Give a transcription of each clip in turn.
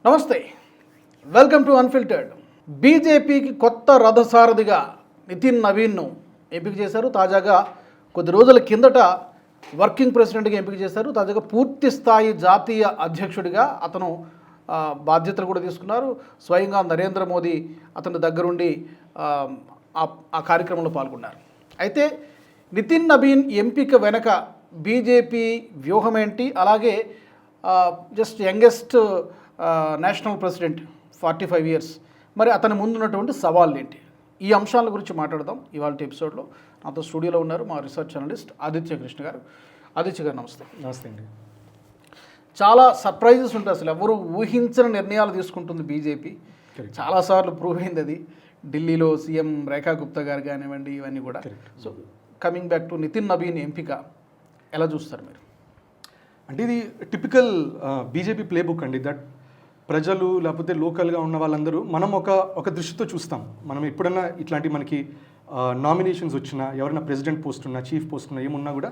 నమస్తే, welcome to unfiltered. బీజేపీకి కొత్త రథసారథిగా నితిన్ నవీన్ను ఎంపిక చేశారు. తాజాగా కొద్ది రోజుల కిందట వర్కింగ్ ప్రెసిడెంట్గా ఎంపిక చేశారు. తాజాగా పూర్తి స్థాయి జాతీయ అధ్యక్షుడిగా అతను బాధ్యతలు కూడా తీసుకున్నారు. స్వయంగా నరేంద్ర మోదీ అతని దగ్గరుండి ఆ కార్యక్రమంలో పాల్గొన్నారు. అయితే నితిన్ నవీన్ ఎంపిక వెనక బీజేపీ వ్యూహం ఏంటి, అలాగే just youngest national president 45 years, మరి అతని ముందున్నటువంటి సవాళ్ళు ఏంటి, ఈ అంశాల గురించి మాట్లాడదాం ఇవాళ ఎపిసోడ్లో. నాతో స్టూడియోలో ఉన్నారు మా రీసెర్చ్ జర్నలిస్ట్ ఆదిత్య కృష్ణ గారు. ఆదిత్య గారు నమస్తే. నమస్తే అండి. చాలా సర్ప్రైజెస్ ఉంటాయి, అసలు ఎవరు ఊహించని నిర్ణయాలు తీసుకుంటుంది బీజేపీ. చాలాసార్లు ప్రూవ్ అయింది అది. ఢిల్లీలో సీఎం రేఖా గుప్తా గారు కానివ్వండి, ఇవన్నీ కూడా. So coming back to Nitin Naveen ఎంపిక ఎలా చూస్తారు మీరు? అంటే ఇది టిపికల్ బీజేపీ ప్లేబుక్ అండి. దట్ ప్రజలు లేకపోతే లోకల్గా ఉన్న వాళ్ళందరూ మనం ఒక దృష్టితో చూస్తాం. మనం ఎప్పుడన్నా ఇట్లాంటి మనకి నామినేషన్స్ వచ్చినా, ఎవరైనా ప్రెసిడెంట్ పోస్ట్ ఉన్నా, చీఫ్ పోస్ట్ ఉన్నా, ఏమున్నా కూడా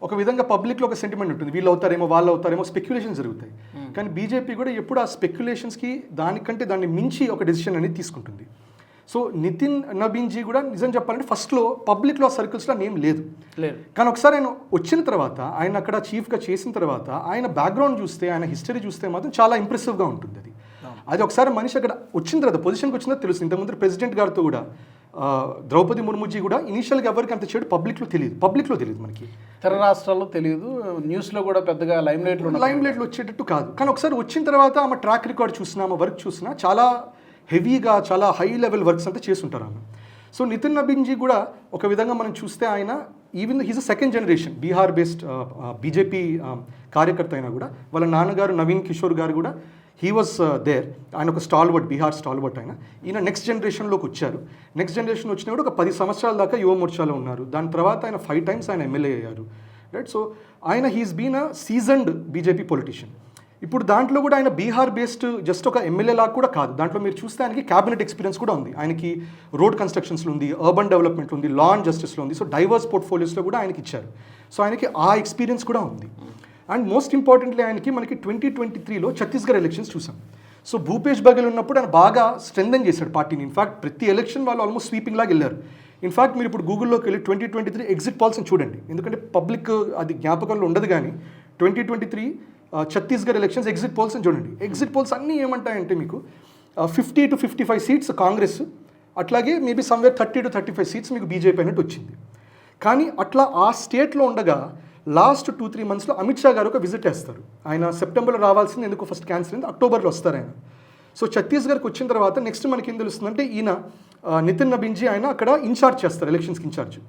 ఒక విధంగా పబ్లిక్లో ఒక సెంటిమెంట్ ఉంటుంది, వీళ్ళు అవుతారేమో వాళ్ళు అవుతారేమో, స్పెక్యులేషన్స్ జరుగుతాయి. కానీ బీజేపీ కూడా ఎప్పుడు ఆ స్పెక్యులేషన్స్కి దానికంటే దాన్ని మించి ఒక డెసిషన్ అనేది తీసుకుంటుంది. సో నితిన్ నవీన్ జీ కూడా నిజం చెప్పాలంటే ఫస్ట్లో పబ్లిక్లో సర్కిల్స్లో నేమ్ లేదు. కానీ ఒకసారి ఆయన వచ్చిన తర్వాత, ఆయన అక్కడ చీఫ్గా చేసిన తర్వాత ఆయన బ్యాక్గ్రౌండ్ చూస్తే, ఆయన హిస్టరీ చూస్తే మాత్రం చాలా ఇంప్రెసివ్గా ఉంటుంది. అది ఒకసారి మనిషి అక్కడ వచ్చిన తర్వాత, పొజిషన్కి వచ్చిన తర్వాత తెలుస్తుంది. ఇంతకుముందు ప్రెసిడెంట్ గారితో కూడా ద్రౌపది ముర్ముజీ కూడా ఇనీషియల్గా ఎవరికి అంత చేయడం పబ్లిక్లో తెలియదు మనకి. ఇతర రాష్ట్రాల్లో తెలియదు, న్యూస్లో కూడా పెద్దగా లైమ్లైట్లో వచ్చేటట్టు కాదు. కానీ ఒకసారి వచ్చిన తర్వాత ఆమె ట్రాక్ రికార్డ్ చూసినా, ఆమె వర్క్ చూసినా చాలా హెవీగా, చాలా హై లెవెల్ వర్క్స్ అంతా చేస్తుంటారు ఆమె. సో నితిన్ నవీన్ జీ కూడా ఒక విధంగా మనం చూస్తే ఆయన even he's a second generation Bihar based BJP కార్యకర్త అయినా కూడా వాళ్ళ నాన్నగారు నవీన్ కిషోర్ గారు కూడా హీ వాజ్ దేర్. ఆయన ఒక స్టాల్వర్ట్, బీహార్ స్టాల్వర్ట్. ఈయన నెక్స్ట్ జనరేషన్లోకి వచ్చారు. నెక్స్ట్ జనరేషన్ వచ్చినా కూడా ఒక 10 సంవత్సరాల దాకా యువ మోర్చాలో ఉన్నారు. దాని తర్వాత ఆయన 5 times ఆయన ఎమ్మెల్యే అయ్యారు, రైట్. సో ఆయన he's been a seasoned BJP politician. ఇప్పుడు దాంట్లో కూడా ఆయన బీహార్ బేస్డ్ జస్ట్ ఒక ఎమ్మెల్యే లాగా కూడా కాదు. దాంట్లో మీరు చూస్తే ఆయనకి క్యాబినెట్ ఎక్స్పీరియన్స్ కూడా ఉంది. ఆయనకి రోడ్ కన్స్ట్రక్షన్స్లో ఉంది, అర్బన్ డెవలప్మెంట్లో ఉంది, లా అండ్ జస్టిస్లో ఉంది. సో డైవర్స్ పోర్ట్ఫోలియోస్లో కూడా ఆయనకి ఇచ్చారు. సో ఆయనకి ఆ ఎక్స్పీరియన్స్ కూడా ఉంది. అండ్ మోస్ట్ ఇంపార్టెంట్లీ ఆయనకి మనకి 2023లో ఛత్తీస్గఢ్ ఎలక్షన్స్ చూసాం. సో భూపేష్ బఘెల్ ఉన్నప్పుడు ఆయన బాగా స్ట్రెంథెన్ చేశాడు పార్టీని. ఇన్ఫాక్ట్ ప్రతి ఎలక్షన్ వాళ్ళు ఆల్మోస్ట్ స్వీపింగ్ లాగా వెళ్ళారు. ఇన్ఫాక్ట్ మీరు ఇప్పుడు గూగుల్లోకి వెళ్ళి 2023 ఎగ్జిట్ పాల్స్ని చూడండి, ఎందుకంటే పబ్లిక్ అది జ్ఞాపకంలో ఉండదు. కానీ 2023 ఛత్తీస్గఢ్ ఎలక్షన్స్ ఎగ్జిట్ పోల్స్ అని చూడండి. ఎగ్జిట్ పోల్స్ అన్నీ ఏమంటాయంటే మీకు 50 to 55 seats కాంగ్రెస్, అట్లాగే మేబీ సమ్వేర్ 30 to 35 seats మీకు బీజేపీ అన్నట్టు వచ్చింది. కానీ అట్లా ఆ స్టేట్లో ఉండగా లాస్ట్ 2-3 monthsలో అమిత్ షా గారు ఒక విజిట్ వేస్తారు. ఆయన సెప్టెంబర్లో రావాల్సింది, ఎందుకు ఫస్ట్ క్యాన్సిల్ అయింది, అక్టోబర్లో వస్తారు ఆయన. సో ఛత్తీస్గఢ్కి వచ్చిన తర్వాత నెక్స్ట్ మనకి ఏం తెలుస్తుందంటే ఈయన నితిన్ నవీన్ జీ ఆయన అక్కడ ఇన్ఛార్జ్ చేస్తారు, ఎలక్షన్స్కి ఇన్ఛార్జ్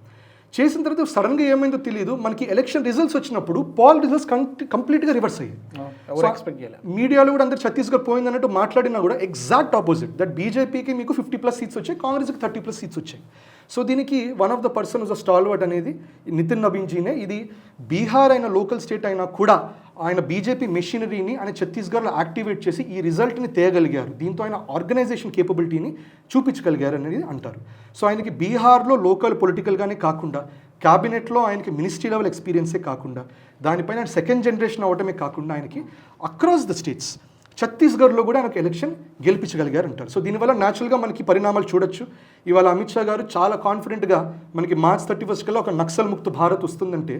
చేసిన తర్వాత సడన్గా ఏమైందో తెలియదు, మనకి ఎలక్షన్ రిజల్ట్స్ వచ్చినప్పుడు పోల్ రిజల్ట్స్ కంప్లీట్గా రివర్స్ అయ్యాయి. మీడియాలో కూడా అందరు ఛత్తీస్గఢ్ పోయింది అన్నట్టు మాట్లాడినా కూడా ఎగ్జాక్ట్ ఆపోజిట్. దట్ బీజేపీకి మీకు 50+ seats వచ్చాయి, కాంగ్రెస్కి 30+ seats వచ్చాయి. సో దీనికి one of the person is a stalwart అనేది నితిన్ నవీన్ జీనే. ఇది బీహార్ అయిన లోకల్ స్టేట్ అయినా కూడా ఆయన బీజేపీ మెషినరీని ఆయన ఛత్తీస్గఢ్లో యాక్టివేట్ చేసి ఈ రిజల్ట్ని తేయగలిగారు. దీంతో ఆయన ఆర్గనైజేషన్ కేపబిలిటీని చూపించగలిగారు అనేది అంటారు. సో ఆయనకి బీహార్లో లోకల్ పొలిటికల్గానే కాకుండా క్యాబినెట్లో ఆయనకి మినిస్ట్రీ లెవెల్ ఎక్స్పీరియన్సే కాకుండా దానిపైన ఆయన సెకండ్ జనరేషన్ అవటమే కాకుండా ఆయనకి అక్రాస్ ద స్టేట్స్ ఛత్తీస్గఢ్లో కూడా ఆయనకు ఎలక్షన్ గెలిపించగలిగారు అంటారు. సో దీనివల్ల న్యాచురల్గా మనకి పరిణామాలు చూడొచ్చు. ఇవాళ అమిత్ షా గారు చాలా కాన్ఫిడెంట్గా మనకి March 31 కల్లా ఒక నక్సల్ ముక్త భారత్ వస్తుందంటే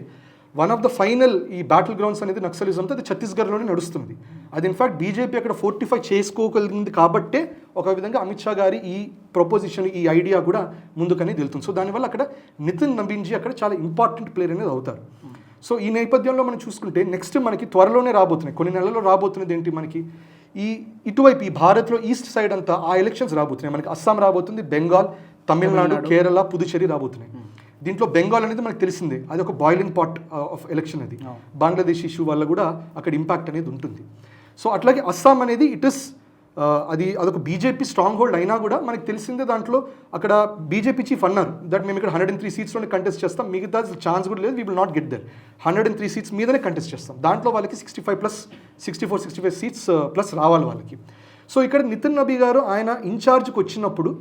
వన్ ఆఫ్ ద ఫైనల్ ఈ బ్యాటిల్ గ్రౌండ్స్ అనేది నక్సలిజంతో అది ఛత్తీస్గఢ్లోనే నడుస్తుంది. అది ఇన్ఫాక్ట్ బీజేపీ అక్కడ ఫోర్టిఫై చేసుకోగలిగింది కాబట్టే ఒక విధంగా అమిత్ షా గారి ఈ ప్రపోజిషన్, ఈ ఐడియా కూడా ముందుకనే వెళ్తుంది. సో దానివల్ల అక్కడ నితిన్ నవీన్ జీ అక్కడ చాలా ఇంపార్టెంట్ ప్లేయర్ అనేది అవుతారు. సో ఈ నేపథ్యంలో మనం చూసుకుంటే నెక్స్ట్ మనకి త్వరలోనే రాబోతున్నాయి, కొన్ని నెలల్లో రాబోతున్నది ఏంటి, మనకి ఇటువైపు ఈ భారత్లో ఈస్ట్ సైడ్ అంతా ఆ ఎలక్షన్స్ రాబోతున్నాయి. మనకి అస్సాం రాబోతుంది, బెంగాల్, తమిళనాడు, కేరళ, పుదుచ్చేరి రాబోతున్నాయి. దీంట్లో బెంగాల్ అనేది మనకు తెలిసిందే, అది ఒక బాయిలింగ్ పాట్ ఆఫ్ ఎలక్షన్. అది బంగ్లాదేశ్ ఇష్యూ వల్ల కూడా అక్కడ ఇంపాక్ట్ అనేది ఉంటుంది. సో అట్లాగే అస్సాం అనేది అదొక బీజేపీ స్ట్రాంగ్ హోల్డ్ అయినా కూడా మనకు తెలిసిందే, దాంట్లో అక్కడ బీజేపీ చీఫ్ అన్నారు దట్ మేము ఇక్కడ 103 seatsలోనే కంటెస్ట్ చేస్తాం, మిగతా ఛాన్స్ కూడా లేదు, we will not get there. 103 seats మీదనే కంటెస్ట్ చేస్తాం, దాంట్లో వాళ్ళకి 64-65 seats ప్లస్ రావాలి వాళ్ళకి. సో ఇక్కడ నితిన్ నబీ గారు ఆయన ఇన్ఛార్జ్కి వచ్చినప్పుడు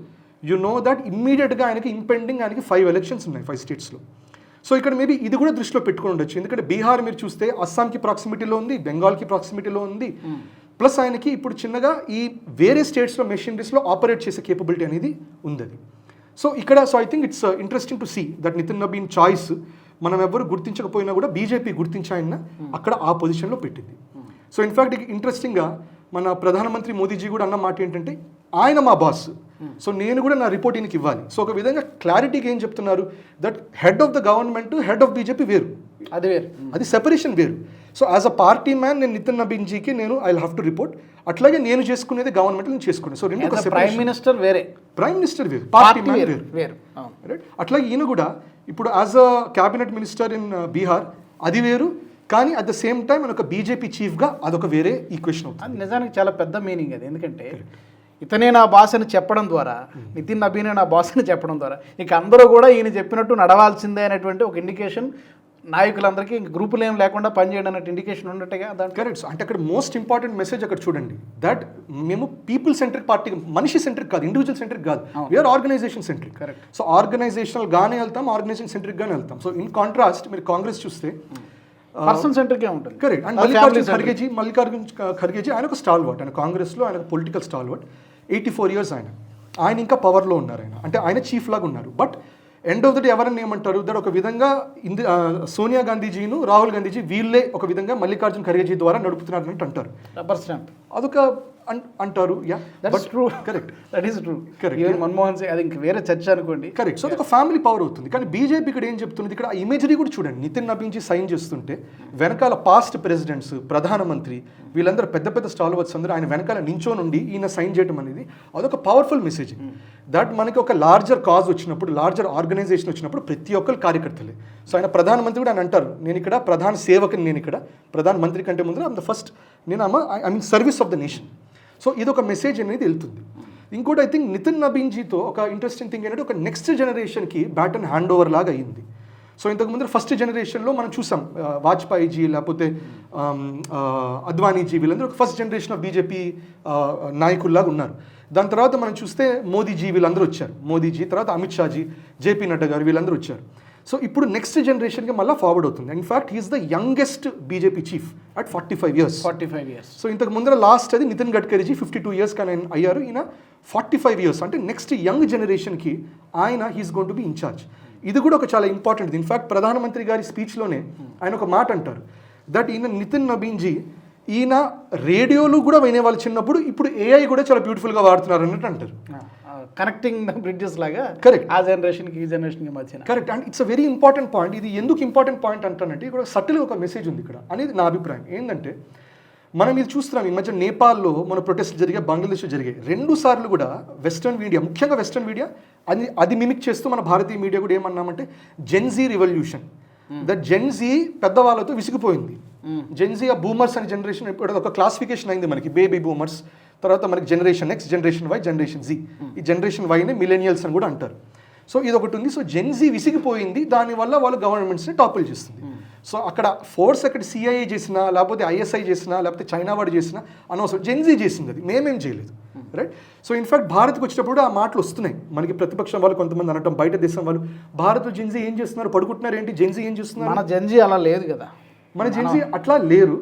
యు నో దట్ ఇమ్మీడియట్గా ఆయనకి ఇంపెండింగ్ ఆయనకి 5 elections ఉన్నాయి 5 states. సో ఇక్కడ మేబీ ఇది కూడా దృష్టిలో పెట్టుకుని ఉండొచ్చు. ఎందుకంటే బీహార్ మీరు చూస్తే అస్సాంకి ప్రాక్సిమిటీలో ఉంది, బెంగాల్కి ప్రాక్సిమిటీలో ఉంది, ప్లస్ ఆయనకి ఇప్పుడు చిన్నగా ఈ వేరే స్టేట్స్లో మెషినరీస్లో ఆపరేట్ చేసే కేపబిలిటీ అనేది ఉంది అది. So I think it's interesting to see that Nitin Nabin choice మనం ఎవరు గుర్తించకపోయినా కూడా బీజేపీ గుర్తించి ఆయన అక్కడ ఆ పొజిషన్లో పెట్టింది. సో ఇన్ఫ్యాక్ట్ ఇంట్రెస్టింగ్గా మన ప్రధానమంత్రి మోదీజీ కూడా అన్న మాట ఏంటంటే ఆయన మా బాస్, సో నేను కూడా నా రిపోర్ట్ ఈయనకి ఇవ్వాలి. సో ఒక విధంగా క్లారిటీగా ఏం చెప్తున్నారు that head of the government head of BJP వేరు, అది వేరు, అది సెపరేషన్ వేరు. So as a party man నేను నితిన్ నబీన్జీకి నేను I will have to report, అట్లాగే నేను చేసుకునేది గవర్నమెంట్ నేను చేసుకున్నాను. సో రెండు ప్రైమ్ మినిస్టర్ వేరే, ప్రైమ్ మినిస్టర్ వేరు, పార్టీ మ్యాన్ వేరు, వేరు. రైట్. అట్లాగే ఈయన కూడా ఇప్పుడు as a cabinet minister in Bihar అది వేరు, కానీ అట్ ద సేమ్ టైం ఒక బీజేపీ చీఫ్గా అదొక వేరే ఈక్వేషన్ అవుతుంది. అది నిజానికి చాలా పెద్ద మీనింగ్ అది. ఎందుకంటే ఇతనే నా బాస్ అని చెప్పడం ద్వారా, నితిన్ నబీనే నా బాస్ అని చెప్పడం ద్వారా ఇక అందరూ కూడా ఈయన చెప్పినట్టు నడవాల్సిందే అనేటువంటి ఒక ఇండికేషన్ నాయకులందరికీ ఇంక గ్రూపులు ఏం లేకుండా పనిచేయడం అన్నట్టు ఇండికేషన్ ఉన్నట్టుగా దాంట్లో. కరెక్ట్. అంటే అక్కడ మోస్ట్ ఇంపార్టెంట్ మెసేజ్ అక్కడ చూడండి దట్ మేము పీపుల్ సెంట్రిక్ పార్టీ, మనిషి సెంట్రిక్ కాదు, ఇండివిజువల్ సెంట్రిక్ కాదు, we are organisation centric. Correct. So organisational గానే వెళ్తాం, ఆర్గనైజేషన్ సెంట్రిక్ గానే వెళ్తాం. సో ఇన్ కాంట్రాస్ట్ మీరు కాంగ్రెస్ చూస్తే పర్సన్ సెంట్రిక్గా ఉంటుంది. కరెక్ట్. అండ్ మల్లికార్జున్ ఖర్గేజీ ఆయన ఒక స్టాల్వర్ట్, ఆయన కాంగ్రెస్లో ఆయన పొలిటికల్ స్టాల్వర్ట్, 84 years ఆయన ఇంకా పవర్లో ఉన్నారు. అంటే ఆయన చీఫ్ లాగా ఉన్నారు. But end of the day ఎవరన్నా ఏమంటారు దట్ ఒక విధంగా సోనియా గాంధీజీను రాహుల్ గాంధీజీ వీళ్ళే ఒక విధంగా మల్లికార్జున్ ఖర్గేజీ ద్వారా నడుపుతున్నారు అన్నట్టు అంటారు. రబ్బర్ స్టాంప్ అదొక అంటారు. Yeah, that's true. Correct, that is true. Correct. Even Manmohan Singh అది ఇంక వేరే చర్చ అనుకోండి. కరెక్ట్. సో అదొక ఫ్యామిలీ పవర్ అవుతుంది. కానీ బీజేపీ ఇక్కడ ఏం చెప్తున్నది, ఇక్కడ ఆ ఇమేజరీ కూడా చూడండి. నితిన్ నబీన్జీ సైన్ చేస్తుంటే వెనకాల పాస్ట్ ప్రెసిడెంట్స్, ప్రధానమంత్రి వీళ్ళందరూ పెద్ద పెద్ద స్టాల్వర్స్ అందరూ ఆయన వెనకాల నించో నుండి ఈయన సైన్ చేయడం అనేది అదొక పవర్ఫుల్ మెసేజింగ్ దట్ మనకి ఒక లార్జర్ కాజ్ వచ్చినప్పుడు, లార్జర్ ఆర్గనైజేషన్ వచ్చినప్పుడు ప్రతి ఒక్కరు కార్యకర్తలే. సో ఆయన ప్రధానమంత్రి కూడా ఆయన అంటారు నేను ఇక్కడ ప్రధాన సేవకుని, నేను ఇక్కడ ప్రధానమంత్రి కంటే ముందు ఐమ్ ద ఫస్ట్, నేను I mean service of the nation. So ఇది ఒక మెసేజ్ అనేది వెళ్తుంది. ఇంకోటి ఐ థింక్ నితిన్ నబీన్జీతో ఒక ఇంట్రెస్టింగ్ థింగ్ ఏంటంటే ఒక నెక్స్ట్ జనరేషన్కి బ్యాటన్ హ్యాండ్ ఓవర్ లాగా అయింది. సో ఇంతకుముందు ఫస్ట్ జనరేషన్లో మనం చూసాం వాజ్పేయిజీ లేకపోతే అద్వానీజీ వీళ్ళందరూ ఒక ఫస్ట్ జనరేషన్ ఆఫ్ బీజేపీ నాయకుల్లాగా ఉన్నారు. దాని తర్వాత మనం చూస్తే మోదీజీ వీళ్ళందరూ వచ్చారు, మోదీజీ తర్వాత అమిత్ షాజీ, జేపీ నడ్డా గారు వీళ్ళందరూ వచ్చారు. సో ఇప్పుడు నెక్స్ట్ జనరేషన్కి మళ్ళీ ఫార్వర్డ్ అవుతుంది. In fact he's the youngest BJP chief at 45 years. 45 years. So ఇంతకు ముందర లాస్ట్ అది నితిన్ గడ్కరీజీ 52 years కానీ అయ్యారు, ఈయన 45 years. అంటే నెక్స్ట్ యంగ్ జనరేషన్కి ఆయన he's going to be in charge. ఇది కూడా ఒక చాలా ఇంపార్టెంట్. ఇన్ఫ్యాక్ట్ ప్రధానమంత్రి గారి స్పీచ్లోనే ఆయన ఒక మాట అంటారు దట్ ఈయన నితిన్ నబీన్జీ ఈయన రేడియోలు కూడా వినేవాళ్ళు చిన్నప్పుడు, ఇప్పుడు ఏఐ కూడా చాలా బ్యూటిఫుల్గా వాడుతున్నారు అన్నట్టు అంటారు. కనెక్టింగ్ బ్రిడ్జెస్ లాగా. కరెక్ట్. ఆ జనరేషన్కి ఈ జనరేషన్కి మధ్యన. Correct. And it's a very important point. ఇది ఎందుకు ఇంపార్టెంట్ పాయింట్ అంటానంటే ఇక్కడ సటిల్ ఒక మెసేజ్ ఉంది ఇక్కడ అనేది నా అభిప్రాయం. ఏంటంటే మనం ఇది చూస్తున్నాం ఈ మధ్య నేపాల్లో మన ప్రొటెస్ట్ జరిగాయి, బంగ్లాదేశ్లో జరిగాయి. 2 సార్లు కూడా వెస్టర్న్ మీడియా, ముఖ్యంగా వెస్టర్న్ మీడియా అది మిమిక్ చేస్తూ మన భారతీయ మీడియా కూడా ఏమన్నామంటే జెన్జీ రివల్యూషన్, దట్ జెన్జీ పెద్దవాళ్ళతో విసిగిపోయింది. జెన్జీ ఆ బూమర్స్ అనే జనరేషన్ ఇప్పుడు ఒక క్లాసిఫికేషన్ అయింది మనకి, బేబీ బూమర్స్, తర్వాత మనకి generation X, generation Y, generation Z. ఈ జనరేషన్ వైనే మిలేనియల్స్ అని కూడా అంటారు. సో ఇది ఒకటి ఉంది. సో జెన్జీ విసిగిపోయింది, దానివల్ల వాళ్ళు గవర్నమెంట్స్ని టాపుల్ చేస్తుంది. సో అక్కడ ఫోర్స్ అక్కడ సిఐఏ చేసినా లేకపోతే ఐఎస్ఐ చేసినా లేకపోతే చైనా వాడు చేసినా అనవసరం, జెన్జీ చేసింది, అది మేమేం చేయలేదు. రైట్. సో ఇన్ఫాక్ట్ భారత్కి వచ్చేటప్పుడు ఆ మాటలు వస్తున్నాయి మనకి. ప్రతిపక్షం వాళ్ళు కొంతమంది అనటం, బయట దేశం వాళ్ళు భారత్ జెన్జీ ఏం చేస్తున్నారు, పడుకుంటున్నారు ఏంటి, జెన్జీ ఏం చేస్తున్నారు. మన జెన్జీ అలా లేదు కదా, మన జెన్జీ అట్లా లేరు.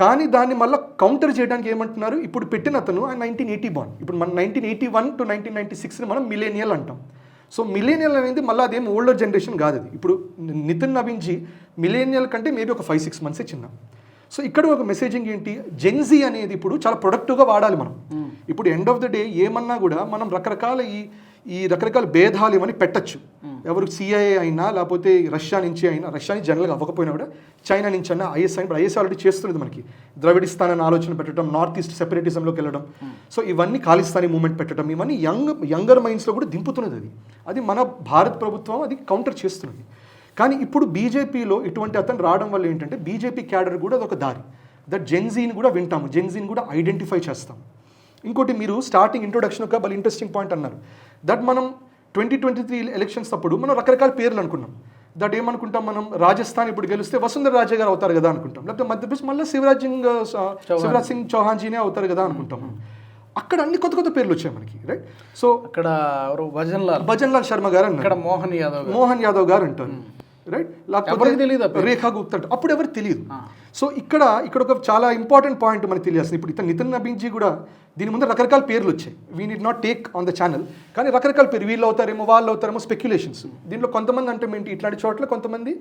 కానీ దాన్ని మళ్ళీ కౌంటర్ చేయడానికి ఏమంటున్నారు, ఇప్పుడు పెట్టిన అతను ఆయన 1980 బాండ్, ఇప్పుడు మన 1981 to 1996 మనం మిలేనియల్ అంటాం. సో మిలేనియల్ అనేది మళ్ళీ అదేం ఓల్డర్ జనరేషన్ కాదు. అది ఇప్పుడు నితిన్ నబీన్జీ మిలేనియల్ కంటే మేబీ ఒక 5-6 months చిన్న. సో ఇక్కడ ఒక మెసేజింగ్ ఏంటి, జెన్జీ అనేది ఇప్పుడు చాలా ప్రొడక్టివ్గా వాడాలి మనం. ఇప్పుడు ఎండ్ ఆఫ్ ద డే ఏమన్నా కూడా మనం రకరకాల ఈ రకరకాల భేదాలు ఏమని పెట్టచ్చు. ఎవరు సిఐఏ అయినా లేకపోతే రష్యా నుంచి అయినా, రష్యా నుంచి జనరల్గా అవ్వకపోయినా కూడా చైనా నుంచి అయినా, ఐఎస్ఐ ఇప్పుడు ఐఎస్ఐ ఆల్రెడీ చేస్తున్నది మనకి. ద్రవిడిస్తాన్ అని ఆలోచన పెట్టడం, నార్త్ ఈస్ట్ సెపరేటిజంలోకి వెళ్ళడం, సో ఇవన్నీ ఖాళిస్తానీ మూవ్మెంట్ పెట్టడం, ఇవన్నీ యంగర్ మైండ్స్లో కూడా దింపుతున్నది. అది మన భారత ప్రభుత్వం అది కౌంటర్ చేస్తున్నది. కానీ ఇప్పుడు బీజేపీలో ఇటువంటి అతను రావడం వల్ల ఏంటంటే బీజేపీ క్యాడర్ కూడా అదొక దారి, దట్ జెన్జీని కూడా వింటాము, జెన్జీని కూడా ఐడెంటిఫై చేస్తాము. ఇంకోటి మీరు స్టార్టింగ్ ఇంట్రొడక్షన్ ఒక చాలా ఇంట్రెస్టింగ్ పాయింట్ అన్నారు దట్ మనం 2023 ఎలక్షన్స్ అప్పుడు మనం రకరకాల పేర్లు అనుకున్నాం. దట్ ఏమనుకుంటాం మనం, రాజస్థాన్ ఇప్పుడు గెలిస్తే వసుంధర రాజే గారు అవుతారు కదా అనుకుంటాం, లేకపోతే మధ్యప్రదేశ్ మళ్ళీ శివరాజ్ సింగ్ చౌహాన్జీనే అవుతారు కదా అనుకుంటాం. అక్కడ అన్ని కొత్త కొత్త పేర్లు వచ్చాయి మనకి. రైట్. సో అక్కడ భజన్లాల్ శర్మ గారు అన్నారు, మోహన్ యాదవ్ గారు అంటారు. రైట్. లేకపోతే రేఖా గుప్తా అంటే అప్పుడు ఎవరికి తెలియదు. సో ఇక్కడ ఒక చాలా ఇంపార్టెంట్ పాయింట్ మనకి తెలియాల్సింది. ఇప్పుడు ఇతను నితిన్ నబీన్జీ కూడా దీని ముందు రకరకాల పేర్లు వచ్చాయి. We need not take on the channel, కానీ రకరకాల పేరు, వీళ్ళు అవుతారేమో వాళ్ళు అవుతారేమో స్పెక్యులేషన్స్. దీంట్లో కొంతమంది అంటే ఏంటి, ఇట్లాంటి చోట్ల కొంతమంది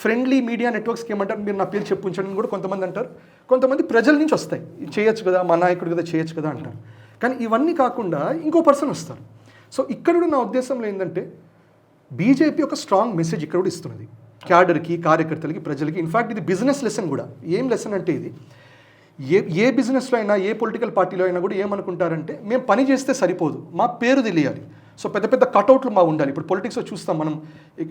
ఫ్రెండ్లీ మీడియా నెట్వర్క్స్కి ఏమంటారు, మీరు నా పేరు చెప్పుంచండి కూడా కొంతమంది అంటారు. కొంతమంది ప్రజల నుంచి వస్తాయి, ఇది చేయొచ్చు కదా, మా నాయకుడు కదా చేయొచ్చు కదా అంటారు. కానీ ఇవన్నీ కాకుండా ఇంకో పర్సన్ వస్తారు. సో ఇక్కడ కూడా నా ఉద్దేశంలో ఏంటంటే బీజేపీ ఒక స్ట్రాంగ్ మెసేజ్ ఇక్కడ కూడా ఇస్తున్నది క్యాడర్కి, కార్యకర్తలకి, ప్రజలకి. ఇన్ఫ్యాక్ట్ ఇది బిజినెస్ లెసన్ కూడా. ఏం లెసన్ అంటే ఇది ఏ బిజినెస్లో అయినా, ఏ పొలిటికల్ పార్టీలో అయినా కూడా ఏమనుకుంటారంటే మేము పని చేస్తే సరిపోదు, మా పేరు తెలియాలి. సో పెద్ద పెద్ద కటౌట్లు మా ఉండాలి. ఇప్పుడు పొలిటిక్స్లో చూస్తాం మనం,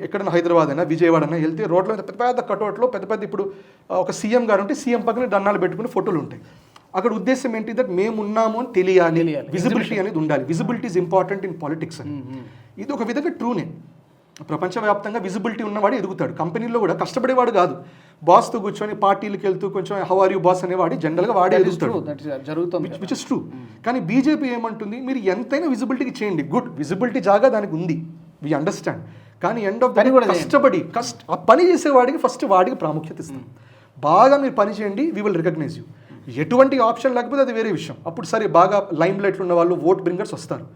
ఎక్కడైనా హైదరాబాద్ అయినా విజయవాడ అయినా వెళ్తే రోడ్ల మీద పెద్ద పెద్ద కటౌట్లో పెద్ద ఇప్పుడు ఒక సీఎం గారు ఉంటే సీఎం పక్కన దండాలు పెట్టుకుని ఫోటోలు ఉంటాయి. అక్కడ ఉద్దేశం ఏంటి, దట్ మేము ఉన్నాము అని తెలియాలి, విజిబిలిటీ అనేది ఉండాలి. Visibility is important in politics అని. ఇది ఒక విధంగా ట్రూనే. ప్రపంచవ్యాప్తంగా విజిబిలిటీ ఉన్నవాడు ఎదుగుతాడు. కంపెనీలో కూడా కష్టపడేవాడు కాదు, బాస్తో కూర్చొని పార్టీలకు వెళ్తూ కొంచెం హౌ ఆర్ యూ బాస్ అనేవాడు జనరల్గా వాడే ఎదుగుతాడు, విచ్ ఇస్ ట్రూ. కానీ బీజేపీ ఏమంటుంది, మీరు ఎంతైనా విజిబిలిటీకి చేయండి, గుడ్, విజిబిలిటీ జాగా దానికి ఉంది, వి అండర్స్టాండ్. కానీ ఎండ్ ఆఫ్ ద కష్టపడి ఆ పని చేసేవాడికి ఫస్ట్ వాడికి ప్రాముఖ్యత ఇస్తాం. బాగా మీరు పని చేయండి, వీ విల్ రికగ్నైజ్ యూ. ఎటువంటి ఆప్షన్ లేకపోతే అది వేరే విషయం, అప్పుడు సరే బాగా లైమ్ లైట్లో ఉన్న వాళ్ళు ఓట్ బ్రింగర్స్ వస్తారు.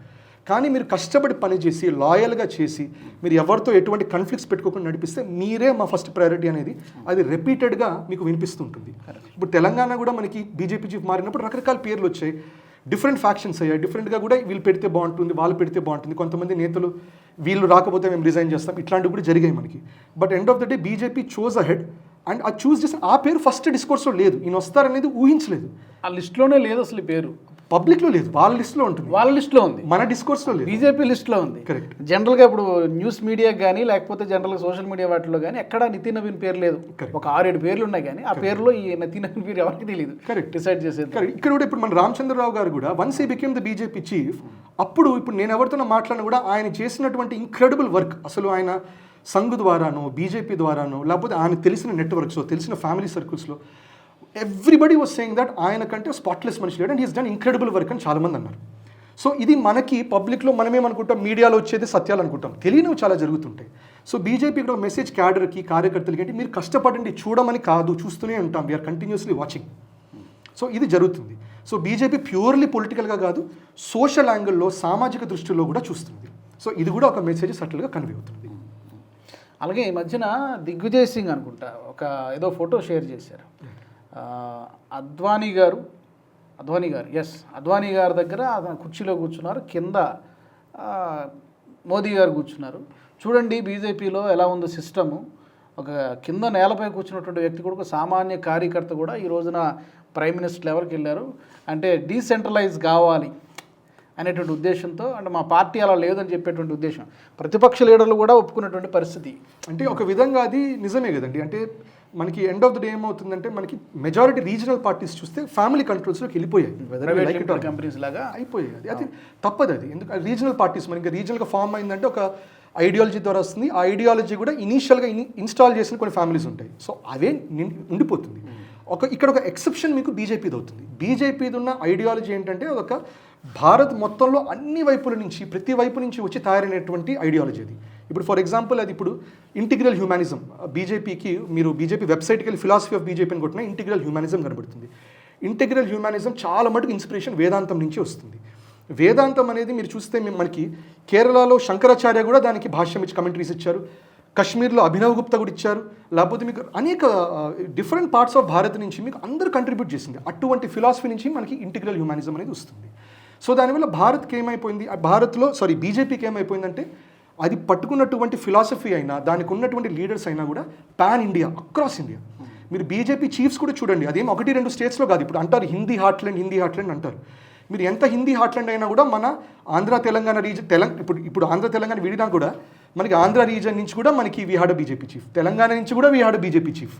కానీ మీరు కష్టపడి పని చేసి లాయల్గా చేసి మీరు ఎవరితో ఎటువంటి కాన్ఫ్లిక్ట్స్ పెట్టుకోకుండా నడిపిస్తే మీరే మా ఫస్ట్ ప్రయారిటీ అనేది అది రిపీటెడ్గా మీకు వినిపిస్తుంటుంది. ఇప్పుడు తెలంగాణ కూడా మనకి బీజేపీ చీఫ్ మారినప్పుడు రకరకాల పేర్లు వచ్చాయి, డిఫరెంట్ ఫ్యాక్షన్స్ అయ్యాయి. డిఫరెంట్గా కూడా వీళ్ళు పెడితే బాగుంటుంది, వాళ్ళు పెడితే బాగుంటుంది. కొంతమంది నేతలు వీళ్ళు రాకపోతే మేము రిజైన్ చేస్తాం, ఇట్లాంటివి కూడా జరిగాయి మనకి. But end of the day BJP choose ahead and ఆ చూస్ చేసిన ఆ పేరు ఫస్ట్ డిస్కోర్స్లో లేదు, ఈయన వస్తారనేది ఊహించలేదు. ఆ లిస్ట్లోనే లేదు అసలు, ఈ పేరు పబ్లిక్లో లేదు, వాళ్ళ లిస్ట్లో ఉంటుంది, వాళ్ళ లిస్ట్లో ఉంది, మన డిస్కోర్స్లో లేదు, బీజేపీ లిస్ట్లో ఉంది. కరెక్ట్. జనరల్గా ఇప్పుడు న్యూస్ మీడియాకి కానీ లేకపోతే జనరల్గా సోషల్ మీడియా వాటిలో కానీ ఎక్కడ నితిన్ నవీన్ పేరు లేదు. ఒక 6-7 పేర్లు ఉన్నాయి, కానీ ఆ పేరులో ఈ నితిన్ నవీన్ పేరు ఎవరికి తెలియదు. కరెక్ట్, డిసైడ్ చేసేది. కరెక్ట్. ఇక్కడ కూడా ఇప్పుడు మన రామచంద్రరావు గారు కూడా once he became the BJP chief, అప్పుడు ఇప్పుడు నేను ఎవరితో మాట్లాడినా కూడా ఆయన చేసినటువంటి ఇంక్రెడిబుల్ వర్క్, అసలు ఆయన సంఘ్ ద్వారానో బీజేపీ ద్వారానో లేకపోతే ఆయన తెలిసిన నెట్వర్క్స్లో తెలిసిన ఫ్యామిలీ సర్కిల్స్లో ఎవ్రీబడి వాజ్ సేయింగ్ దట్ ఆయన కంటే స్పాట్లెస్ మనిషి లేడు and he's done incredible work అని చాలామంది అన్నారు. సో ఇది మనకి పబ్లిక్లో మనమేమనుకుంటాం, మీడియాలో వచ్చేది సత్యాలు అనుకుంటాం, తెలియనివి చాలా జరుగుతుంటాయి. సో బీజేపీ ఇక్కడ మెసేజ్ క్యాడర్కి, కార్యకర్తలకి ఏంటి, మీరు కష్టపడండి, చూడమని కాదు, చూస్తూనే ఉంటాం, వీఆర్ కంటిన్యూస్లీ వాచింగ్. సో ఇది జరుగుతుంది. సో బీజేపీ ప్యూర్లీ పొలిటికల్గా కాదు, సోషల్ యాంగిల్లో, సామాజిక దృష్టిలో కూడా చూస్తుంది. సో ఇది కూడా ఒక మెసేజ్ సటిల్గా కన్వే అవుతుంది. అలాగే ఈ మధ్యన దిగ్విజయ్ సింగ్ అనుకుంటా ఒక ఏదో ఫోటో షేర్ చేశారు. అద్వానీ గారు దగ్గర అతను కుర్చీలో కూర్చున్నారు, కింద మోదీ గారు కూర్చున్నారు. చూడండి బీజేపీలో ఎలా ఉందో సిస్టము, ఒక కింద నేలపై కూర్చున్నటువంటి వ్యక్తి కూడా ఒక సామాన్య కార్యకర్త కూడా ఈ రోజున ప్రైమ్ మినిస్టర్ లెవెల్కి వెళ్ళారు. అంటే డీసెంట్రలైజ్ కావాలి అనేటువంటి ఉద్దేశంతో, అంటే మా పార్టీ అలా లేదని చెప్పేటువంటి ఉద్దేశం ప్రతిపక్ష లీడర్లు కూడా ఒప్పుకున్నటువంటి పరిస్థితి. అంటే ఒక విధంగా అది నిజమే కదండి. అంటే మనకి ఎండ్ ఆఫ్ ద డే ఏమవుతుందంటే, మనకి మెజారిటీ రీజనల్ పార్టీస్ చూస్తే ఫ్యామిలీ కంట్రోల్స్లోకి వెళ్ళిపోయాయి, కంపెనీస్ లాగా అయిపోయాయి. అది తప్పదు. అది ఎందుకు రీజనల్ పార్టీస్ మనకి రీజనల్గా ఫామ్ అయిందంటే ఒక ఐడియాలజీ ద్వారా వస్తుంది. ఆ ఐడియాలజీ కూడా ఇనీషియల్గా ఇన్స్టాల్ చేసిన కొన్ని ఫ్యామిలీస్ ఉంటాయి. సో అవే ఉండిపోతుంది. ఇక్కడ ఒక ఎక్సెప్షన్ మీకు బీజేపీది అవుతుంది. బీజేపీది ఉన్న ఐడియాలజీ ఏంటంటే అదొక భారత్ మొత్తంలో అన్ని వైపుల నుంచి, ప్రతి వైపు నుంచి వచ్చి తయారైనటువంటి ఐడియాలజీ అది. ఇప్పుడు ఫర్ ఎగ్జాంపుల్ అది ఇప్పుడు ఇంటిగ్రల్ హ్యూమానిజం, బీజేపీకి మీరు బీజేపీ వెబ్సైట్కి వెళ్ళి ఫిలాసఫీ ఆఫ్ బీజేపీని కొట్టిన ఇంటిగ్రల్ హ్యూమానిజం కనబడుతుంది. ఇంటిగ్రల్ హ్యూమానిజం చాలా మటుకు ఇన్స్పిరేషన్ వేదాంతం నుంచి వస్తుంది. వేదాంతం అనేది మీరు చూస్తే మనకి కేరళలో శంకరాచార్య కూడా దానికి భాష్యం ఇచ్చి కమెంటరీస్ ఇచ్చారు, కశ్మీర్లో అభినవ్ గుప్తా కూడా ఇచ్చారు, లేకపోతే మీకు అనేక డిఫరెంట్ పార్ట్స్ ఆఫ్ భారత్ నుంచి మీకు అందరూ కంట్రిబ్యూట్ చేసింది. అటువంటి ఫిలాసఫీ నుంచి మనకి ఇంటిగ్రల్ హ్యూమానిజం అనేది వస్తుంది. సో దానివల్ల భారత్కి ఏమైపోయింది, బీజేపీకి ఏమైపోయిందంటే, అది పట్టుకున్నటువంటి ఫిలాసఫీ అయినా దానికి ఉన్నటువంటి లీడర్స్ అయినా కూడా పాన్ ఇండియా, అక్రాస్ ఇండియా. మీరు బీజేపీ చీఫ్స్ కూడా చూడండి, అదేం 1-2 స్టేట్స్లో కాదు. ఇప్పుడు అంటారు హిందీ హార్ట్లాండ్ అంటారు. మీరు ఎంత హిందీ హార్ట్లాండ్ అయినా కూడా మన ఆంధ్ర తెలంగాణ రీజన్ ఇప్పుడు ఆంధ్ర తెలంగాణ విడినా కూడా మనకి ఆంధ్ర రీజన్ నుంచి కూడా మనకి we had BJP chief, Telangana నుంచి కూడా వీ హ్యాడ్ బీజేపీ చీఫ్,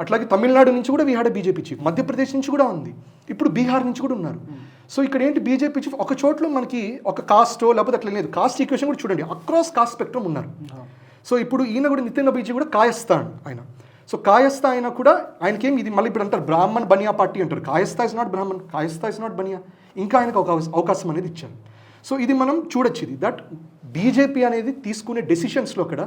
అట్లాగే తమిళనాడు నుంచి కూడా we had BJP chief, Madhya Pradesh నుంచి కూడా ఉంది, ఇప్పుడు బీహార్ నుంచి కూడా ఉన్నారు. సో ఇక్కడ ఏంటి, బీజేపీ చీఫ్ ఒక చోట్ల మనకి ఒక కాస్టో లేకపోతే అట్లా లేదు, కాస్ట్ ఈక్వేషన్ కూడా చూడండి, అక్రాస్ కాస్ట్ స్పెక్ట్రమ్ ఉన్నారు. సో ఇప్పుడు ఈయన కూడా నితిన్ నబీజీ కూడా కాయస్థాన్ ఆయన. సో కాయస్థా అయినా కూడా ఆయనకేం ఇది మళ్ళీ ఇప్పుడు అంటారు బ్రాహ్మణ్ బనియా పార్టీ అంటారు. Kayastha is not Brahmin, Kayastha is not Bania, ఇంకా ఆయనకు ఒక అవకాశం అనేది ఇచ్చారు. సో ఇది మనం చూడొచ్చు, ఇది దట్ బీజేపీ అనేది తీసుకునే డెసిషన్స్లో అక్కడ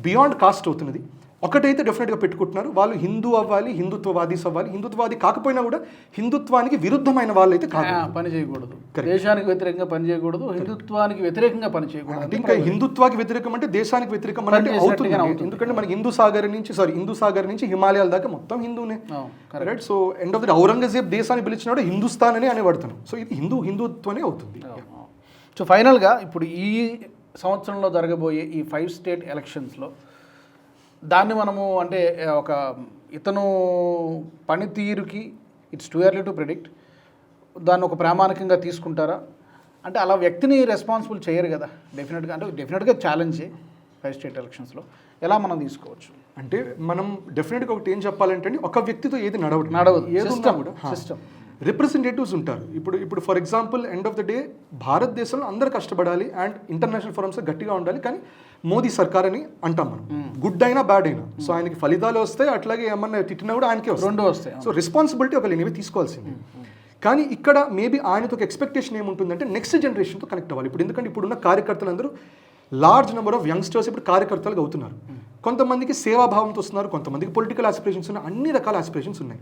బియాండ్ కాస్ట్ అవుతున్నది, ఒకటైతే డెఫినెట్గా పెట్టుకుంటున్నారు, వాళ్ళు హిందూ అవ్వాలి, హిందుత్వవాదీస్ అవ్వాలి. హిందుత్వవాది కాకపోయినా కూడా హిందుత్వానికి విరుద్ధమైన వాళ్ళు అయితే కాదు, పని చేయకూడదు, దేశానికి వ్యతిరేకంగా పని చేయకూడదు, హిందుత్వానికి వ్యతిరేకంగా పని చేయకూడదు. అంటే ఇంకా హిందుత్వానికి వ్యతిరేకం అంటే దేశానికి వ్యతిరేకం అంటే అవుతుంది. ఎందుకంటే మనకి హిందూ సాగర్ నుంచి హిమాలయాల దాకా మొత్తం హిందూనే, right? So end of the Aurangzeb దేశాన్ని పిలిచినాడు హిందుస్థాన్ అని అనేవాడుతాను. సో ఇది హిందుత్వమే అవుతుంది. సో ఫైనల్గా ఇప్పుడు ఈ సంవత్సరంలో జరగబోయే ఈ 5 స్టేట్ ఎలక్షన్స్లో దాన్ని మనము అంటే ఒక ఇతను పనితీరుకి it's too early to predict, దాన్ని ఒక ప్రామాణికంగా తీసుకుంటారా అంటే అలా వ్యక్తిని రెస్పాన్సిబుల్ చేయరు కదా డెఫినెట్గా ఛాలెంజే 5 స్టేట్ ఎలక్షన్స్లో ఎలా మనం తీసుకోవచ్చు అంటే మనం డెఫినెట్గా ఒకటి ఏం చెప్పాలంటే అండి, ఒక వ్యక్తితో ఏది నడవదు ఏదున్నా కూడా సిస్టమ్ రిప్రజెంటేటివ్స్ ఉంటారు. ఇప్పుడు for example end of the day భారతదేశంలో అందరూ కష్టపడాలి అండ్ ఇంటర్నేషనల్ ఫోరమ్స్ గట్టిగా ఉండాలి, కానీ మోదీ సర్కార్ అని అంటాం మనం, గుడ్ అయినా బ్యాడ్ అయినా. సో ఆయనకి ఫలితాలు వస్తాయి, అట్లాగే ఏమన్నా తిట్టినా కూడా ఆయనకే వస్తాయి. సో రెస్పాన్సిబిలిటీ ఒకళ్ళు ఇవి తీసుకోవాల్సింది. కానీ ఇక్కడ మేబీ ఆయనతో ఒక ఎక్స్పెక్టేషన్ ఏముంటుందంటే నెక్స్ట్ జనరేషన్తో కనెక్ట్ అవ్వాలి. ఎందుకంటే ఇప్పుడున్న కార్యకర్తలందరూ లార్జ్ నెంబర్ ఆఫ్ యంగ్స్టర్స్ ఇప్పుడు కార్యకర్తలుగా అవుతున్నారు. కొంతమందికి సేవాభావంతో వస్తున్నారు, కొంతమందికి పొలిటికల్ ఆస్పిరేషన్స్ ఉన్నాయి, అన్ని రకాల ఆస్పిరేషన్స్ ఉన్నాయి.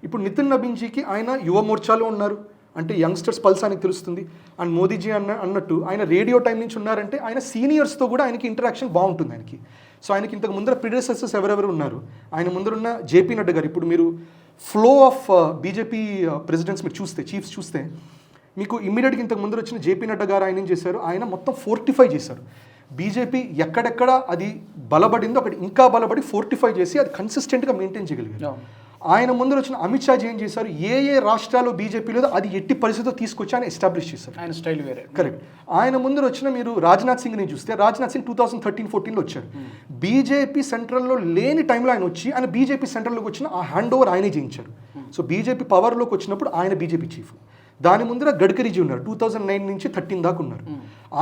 ఇప్పుడు నితిన్ నబీన్జీకి ఆయన యువ మోర్చాలో ఉన్నారు అంటే యంగ్స్టర్స్ పల్స్ ఆయనకి తెలుస్తుంది. అండ్ మోదీజీ అన్నట్టు ఆయన రేడియో టైం నుంచి ఉన్నారంటే ఆయన సీనియర్స్తో కూడా ఆయనకి ఇంటరాక్షన్ బాగుంటుంది ఆయనకి. సో ఆయనకి ఇంతకు ముందర ప్రిడెసెసర్స్ ఎవరెవరు ఉన్నారు, ఆయన ముందరున్న జేపీ నడ్డా గారు. ఇప్పుడు మీరు ఫ్లో ఆఫ్ బీజేపీ ప్రెసిడెంట్స్ మీరు చూస్తే, చీఫ్స్ చూస్తే మీకు ఇమ్మీడియట్గా ఇంతకు ముందర వచ్చిన జేపీ నడ్డా గారు ఆయన ఏం చేశారు, ఆయన మొత్తం ఫోర్టిఫై చేశారు. బీజేపీ ఎక్కడెక్కడ అది బలపడిందో అక్కడ ఇంకా బలపడి ఫోర్టిఫై చేసి అది కన్సిస్టెంట్గా మెయింటైన్ చేయగలిగారు. ఆయన ముందర వచ్చిన అమిత్ షాజీ ఏం చేశారు, ఏ రాష్ట్రాలు బీజేపీ లేదో అది ఎట్టి పరిస్థితితో తీసుకొచ్చి ఆయన ఎస్టాబ్లిష్ చేశారు. ఆయన స్టైల్ వేరే, కరెక్ట్. ఆయన ముందర వచ్చిన మీరు రాజ్నాథ్ సింగ్ని చూస్తే, రాజ్నాథ్ సింగ్ 2013-14లో వచ్చారు. బీజేపీ సెంట్రల్లో లేని టైంలో ఆయన వచ్చి ఆయన బీజేపీ సెంట్రల్లోకి వచ్చిన ఆ హ్యాండ్ ఓవర్ ఆయనే చేయించారు. సో బీజేపీ పవర్లోకి వచ్చినప్పుడు ఆయన బీజేపీ చీఫ్. దాని ముందర గడ్కరీజీ ఉన్నారు, 2009 నుంచి 13 దాకా ఉన్నారు.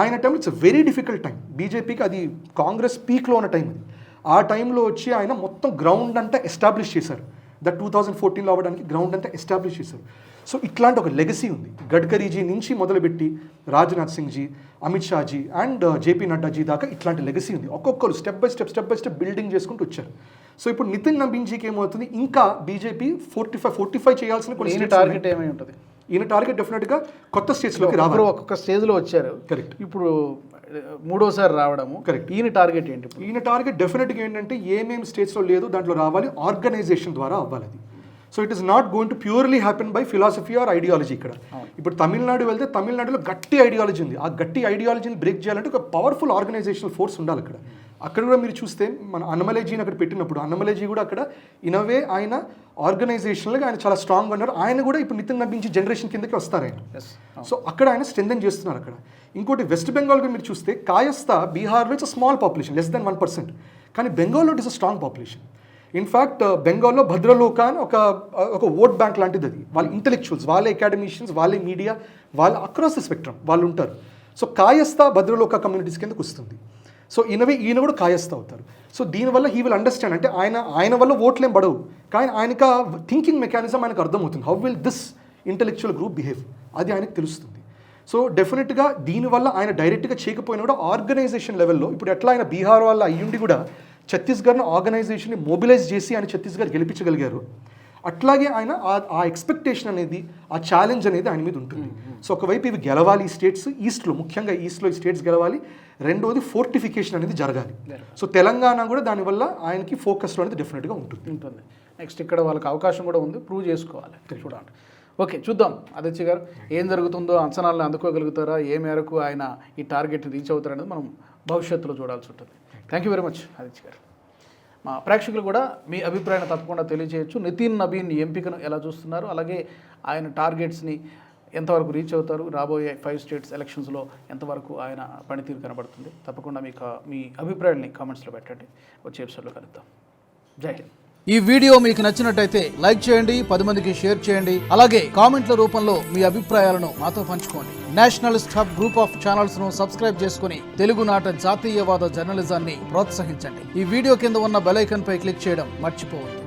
ఆయన టైంలో ఇట్స్ వెరీ డిఫికల్ట్ టైం బీజేపీకి, అది కాంగ్రెస్ పీక్లో ఉన్న టైం అది. ఆ టైంలో వచ్చి ఆయన మొత్తం గ్రౌండ్ అంతా ఎస్టాబ్లిష్ చేశారు. 2014లో అవ్వడానికి గ్రౌండ్ అంతా ఎస్టాబ్లిష్ చేశారు. సో ఇట్లాంటి ఒక లెగసీ ఉంది గడ్కరీజీ నుంచి మొదలుపెట్టి రాజ్నాథ్ సింగ్ జీ, అమిత్ షాజీ అండ్ జేపీ నడ్డాజీ దాకా ఇట్లాంటి లెగసీ ఉంది. ఒక్కొక్కరు స్టెప్ బై స్టెప్ బిల్డింగ్ చేసుకుంటూ వచ్చారు. సో ఇప్పుడు నితిన్ నబీన్జీకి ఏమవుతుంది, ఇంకా బీజేపీ 45 చేయాల్సిన కొన్ని టార్గెట్ ఏమై ఉంటుంది. ఈయన టార్గెట్ డెఫినెట్గా కొత్త స్టేట్స్లోకి రావాలి. ఒక్కొక్క స్టేజ్లో వచ్చారు, కరెక్ట్. ఇప్పుడు మూడోసారి రావడము, కరెక్ట్. ఈయన టార్గెట్ ఏంటి? ఈయన టార్గెట్ డెఫినెట్గా ఏంటంటే ఏమేమి స్టేట్స్లో లేదు దాంట్లో రావాలి, ఆర్గనైజేషన్ ద్వారా అవ్వాలి అది. So it is not going to purely happen by philosophy or ideology. ఇక్కడ ఇప్పుడు తమిళనాడు వెళ్తే తమిళనాడులో గట్టి ఐడియాలజీ ఉంది. ఆ గట్టి ఐడియాలజీని బ్రేక్ చేయాలంటే ఒక పవర్ఫుల్ ఆర్గనైజేషనల్ ఫోర్స్ ఉండాలి అక్కడ. అక్కడ కూడా మీరు చూస్తే మన అన్నమలైజీని అక్కడ పెట్టినప్పుడు అన్నమలైజీ కూడా అక్కడ ఇనవే ఆయన ఆర్గనైజేషన్లుగా ఆయన చాలా స్ట్రాంగ్ ఉన్నారు. ఆయన కూడా ఇప్పుడు నితిన్ నబీన్జీ జనరేషన్ కిందకి వస్తారు ఆయన. సో అక్కడ ఆయన స్ట్రెంథెన్ చేస్తున్నారు అక్కడ. ఇంకోటి వెస్ట్ బెంగాల్గా మీరు చూస్తే కాయస్థా బీహార్లో it's small population, less than 1%. కానీ బెంగాల్లో it is a strong population. In fact బెంగాల్లో భద్రలోక అని ఒక ఓట్ బ్యాంక్ లాంటిది అది. వాళ్ళ ఇంటెలెక్చువల్స్, వాళ్ళే అకాడమిషియన్స్, వాళ్ళే మీడియా, వాళ్ళ అక్రాస్ ద స్పెక్ట్రమ్ వాళ్ళు ఉంటారు. సో కాయస్థా భద్రలోక కమ్యూనిటీస్ కిందకు వస్తుంది. సో ఈయన కూడా కాయస్థ అవుతారు. సో దీనివల్ల హీ విల్ అండర్స్టాండ్, అంటే ఆయన వల్ల ఓట్లేం పడవు, కానీ ఆయనకు థింకింగ్ మెకానిజం ఆయనకు అర్థమవుతుంది. How will this intellectual group behave, అది ఆయనకు తెలుస్తుంది. సో డెఫినెట్గా దీనివల్ల ఆయన డైరెక్ట్గా చేయకపోయినా కూడా ఆర్గనైజేషన్ లెవెల్లో ఇప్పుడు ఎట్లా ఆయన బీహార్ వాళ్ళ అయ్యుండి కూడా ఛత్తీస్గఢ్ను ఆర్గనైజేషన్ని మొబిలైజ్ చేసి ఆయన ఛత్తీస్గఢ్ గెలిపించగలిగారు. అట్లాగే ఆయన ఆ ఎక్స్పెక్టేషన్ అనేది, ఆ ఛాలెంజ్ అనేది ఆయన మీద ఉంటుంది. సో ఒకవైపు ఇవి గెలవాలి ఈ స్టేట్స్, ఈస్ట్లో ముఖ్యంగా ఈస్ట్లో ఈ స్టేట్స్ గెలవాలి. రెండోది ఫోర్టిఫికేషన్ అనేది జరగాలి. సో తెలంగాణ కూడా దానివల్ల ఆయనకి ఫోకస్లో అనేది డెఫినెట్గా ఉంటుంది. నెక్స్ట్ ఇక్కడ వాళ్ళకి అవకాశం కూడా ఉంది, ప్రూవ్ చేసుకోవాలి, చూడాలి. ఓకే, చూద్దాం ఆదిత్య గారు ఏం జరుగుతుందో, అంచనాలను అందుకోగలుగుతారా, ఏ మేరకు ఆయన ఈ టార్గెట్ని రీచ్ అవుతారనేది మనం భవిష్యత్తులో చూడాల్సి ఉంటుంది. Thank you very much Aditya గారు. మా ప్రేక్షకులు కూడా మీ అభిప్రాయాన్ని తప్పకుండా తెలియజేయచ్చు. నితిన్ నబీన్ ఎంపికను ఎలా చూస్తున్నారు, అలాగే ఆయన టార్గెట్స్ని ఎంతవరకు రీచ్ అవుతారు, రాబోయే 5 స్టేట్స్ ఎలక్షన్స్లో ఎంతవరకు ఆయన పనితీరు కనబడుతుంది, తప్పకుండా మీ అభిప్రాయాన్ని కామెంట్స్లో పెట్టండి. వచ్చే ఎపిసోడ్లో కలుద్దాం. జై హింద్. ఈ వీడియో మీకు నచ్చినట్టయితే లైక్ చేయండి, 10 మందికి షేర్ చేయండి, అలాగే కామెంట్ల రూపంలో మీ అభిప్రాయాలను మాతో పంచుకోండి. Nationalist hub group of channels ను సబ్స్క్రైబ్ చేసుకుని తెలుగునాట జాతీయవాద జర్నలిజాన్ని ప్రోత్సహించండి. ఈ వీడియో కింద ఉన్న బెల్ ఐకాన్ పై క్లిక్ చేయడం మర్చిపోవద్దు.